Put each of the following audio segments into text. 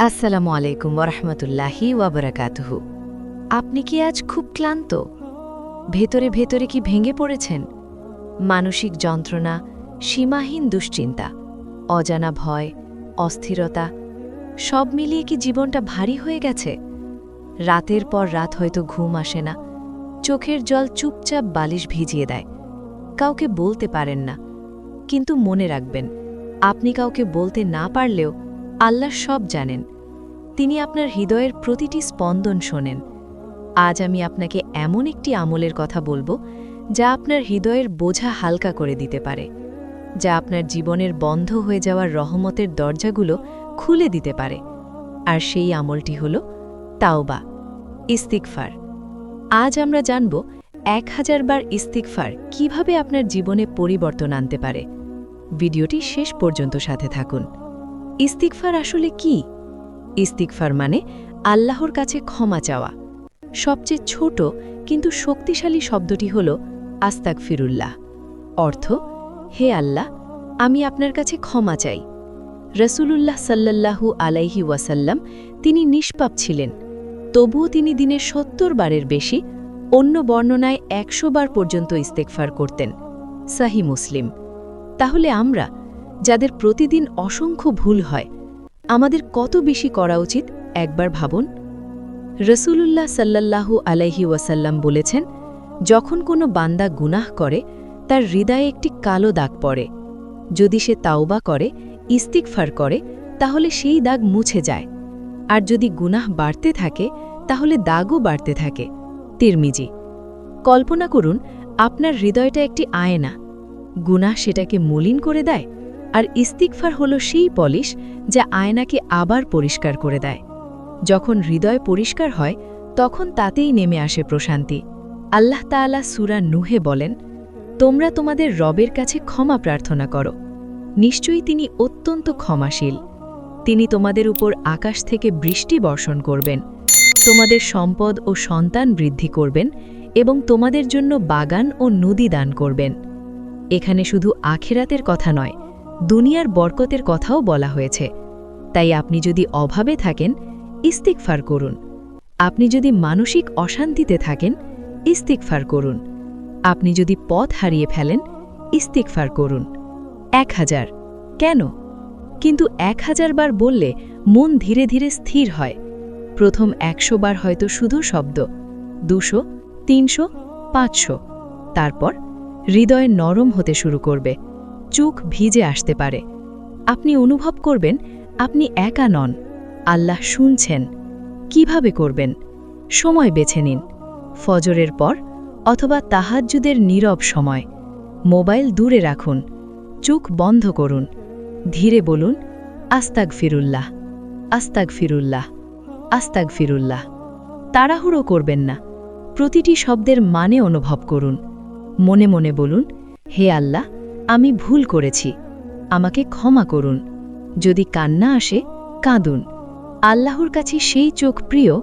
আসসালামু আলাইকুম ওরহমতুল্লাহি ওয়াবারাকাতুহু। আপনি কি আজ খুব ক্লান্ত? ভেতরে ভেতরে কি ভেঙে পড়েছেন? মানসিক যন্ত্রণা, সীমাহীন দুশ্চিন্তা, অজানা ভয়, অস্থিরতা সব মিলিয়ে কি জীবনটা ভারী হয়ে গেছে? রাতের পর রাত হয়তো ঘুম আসে না, চোখের জল চুপচাপ বালিশ ভিজিয়ে দেয়। কাউকে বলতে পারেন না, কিন্তু মনে রাখবেন, আপনি কাউকে বলতে না পারলেও আল্লাহ সব জানেন। তিনি আপনার হৃদয়ের প্রতিটি স্পন্দন শোনেন। আজ আমি আপনাকে এমন একটি আমলের কথা বলবো, যা আপনার হৃদয়ের বোঝা হালকা করে দিতে পারে, যা আপনার জীবনের বন্ধ হয়ে যাওয়ার রহমতের দরজাগুলো খুলে দিতে পারে। আর সেই আমলটি হল তাওবা, ইস্তিগফার। আজ আমরা জানব 1000 বার ইস্তিগফার কিভাবে আপনার জীবনে পরিবর্তন আনতে পারে। ভিডিওটি শেষ পর্যন্ত সাথে থাকুন। ইস্তিগফার আসলে কি? ইস্তিগফার মানে আল্লাহর কাছে ক্ষমা চাওয়া। সবচেয়ে ছোট কিন্তু শক্তিশালী শব্দটি হল আস্তাগফিরুল্লাহ। অর্থ, হে আল্লাহ, আমি আপনার কাছে ক্ষমা চাই। রাসূলুল্লাহ সাল্লাল্লাহু আলাইহি ওয়াসাল্লাম তিনি নিষ্পাপ ছিলেন, তবুও তিনি দিনে 70 বারের বেশি, অন্য বর্ণনায় 100 বার পর্যন্ত ইস্তেগফার করতেন। সহিহ মুসলিম। তাহলে আমরা, যাদের প্রতিদিন অসংখ্য ভুল হয়, আমাদের কত বেশি করা উচিত একবার ভাবুন। রাসূলুল্লাহ সাল্লাল্লাহু আলাইহি ওয়াসাল্লাম বলেছেন, যখন কোনো বান্দা গুনাহ করে তার হৃদয়ে একটি কালো দাগ পড়ে। যদি সে তাওবা করে, ইস্তিগফার করে, তাহলে সেই দাগ মুছে যায়। আর যদি গুনাহ বাড়তে থাকে, তাহলে দাগও বাড়তে থাকে। তিরমিজি। কল্পনা করুন, আপনার হৃদয়টা একটি আয়না। গুনাহ সেটাকে মলিন করে দেয়, আর ইস্তিগফার হল সেই পলিশ যা আয়নাকে আবার পরিষ্কার করে দেয়। যখন হৃদয় পরিষ্কার হয়, তখন তাতেই নেমে আসে প্রশান্তি। আল্লাহ তাআলা সূরা নূহে বলেন, তোমরা তোমাদের রবের কাছে ক্ষমা প্রার্থনা করো, নিশ্চয়ই তিনি অত্যন্ত ক্ষমাশীল। তিনি তোমাদের উপর আকাশ থেকে বৃষ্টি বর্ষণ করবেন, তোমাদের সম্পদ ও সন্তান বৃদ্ধি করবেন এবং তোমাদের জন্য বাগান ও নদী দান করবেন। এখানে শুধু আখিরাতের কথা নয়, দুনিয়ার বরকতের কথাও বলা হয়েছে। তাই আপনি যদি অভাবে থাকেন, ইস্তিগফার করুন। আপনি যদি মানসিক অশান্তিতে থাকেন, ইস্তিগফার করুন। আপনি যদি পথ হারিয়ে ফেলেন, ইস্তিগফার করুন। 1000 কেন? কিন্তু 1000 বার বললে মন ধীরে ধীরে স্থির হয়। প্রথম 100 বার হয়তো শুধু শব্দ, 200, 300, 500। তারপর হৃদয় নরম হতে শুরু করবে, চোখ ভিজে আসতে পারে। আপনি অনুভব করবেন আপনি একা নন, আল্লাহ শুনছেন। কিভাবে করবেন? সময় বেছে নিন, ফজরের পর অথবা তাহাজ্জুদের নীরব সময়। মোবাইল দূরে রাখুন, চোখ বন্ধ করুন, ধীরে বলুন, আস্তাগফিরুল্লাহ, আস্তাগফিরুল্লাহ, আস্তাগফিরুল্লাহ। তাড়াহুড়ো করবেন না, প্রতিটি শব্দের মানে অনুভব করুন। মনে মনে বলুন, হে আল্লাহ, আমি ভুল করেছি, আমাকে ক্ষমা করুন। যদি কান্না আসে, কাঁদুন। আল্লাহর কাছে সেই চোখ প্রিয়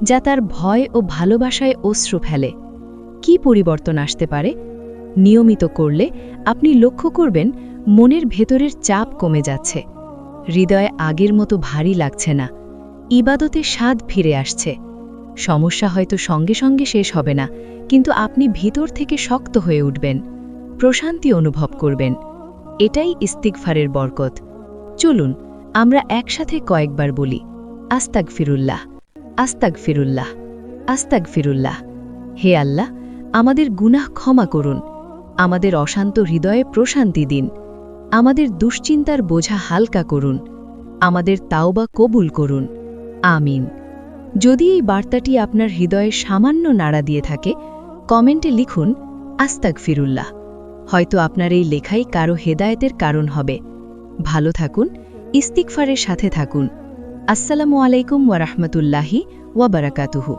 যা তার ভয় ও ভালোবাসায় অশ্রু ফেলে। কি পরিবর্তন আসতে পারে? নিয়মিত করলে আপনি লক্ষ্য করবেন মনের ভেতরের চাপ কমে যাচ্ছে, হৃদয় আগের মতো ভারী লাগছে না, ইবাদতে স্বাদ ফিরে আসছে। সমস্যা হয়তো সঙ্গে সঙ্গে শেষ হবে না, কিন্তু আপনি ভিতর থেকে শক্ত হয়ে উঠবেন, প্রশান্তি অনুভব করবেন। এটাই ইস্তিগফারের বরকত। চলুন আমরা একসাথে কয়েকবার বলি, আস্তাগফিরুল্লাহ, আস্তাগফিরুল্লাহ, আস্তাগফিরুল্লাহ। হে আল্লাহ, আমাদের গুনাহ ক্ষমা করুন, আমাদের অশান্ত হৃদয়ে প্রশান্তি দিন, আমাদের দুশ্চিন্তার বোঝা হালকা করুন, আমাদের তাওবা কবুল করুন। আমিন। যদি এই বার্তাটি আপনার হৃদয়ে সামান্য নাড়া দিয়ে থাকে, কমেন্টে লিখুন আস্তাগফিরুল্লাহ। হয়তো আপনার এই লেখাই কারো হেদায়েতের কারণ হবে। ভালো থাকুন, ইস্তিগফারের সাথে থাকুন। আসসালামু আলাইকুম ওয়া রাহমাতুল্লাহি ওয়া বারাকাতুহু।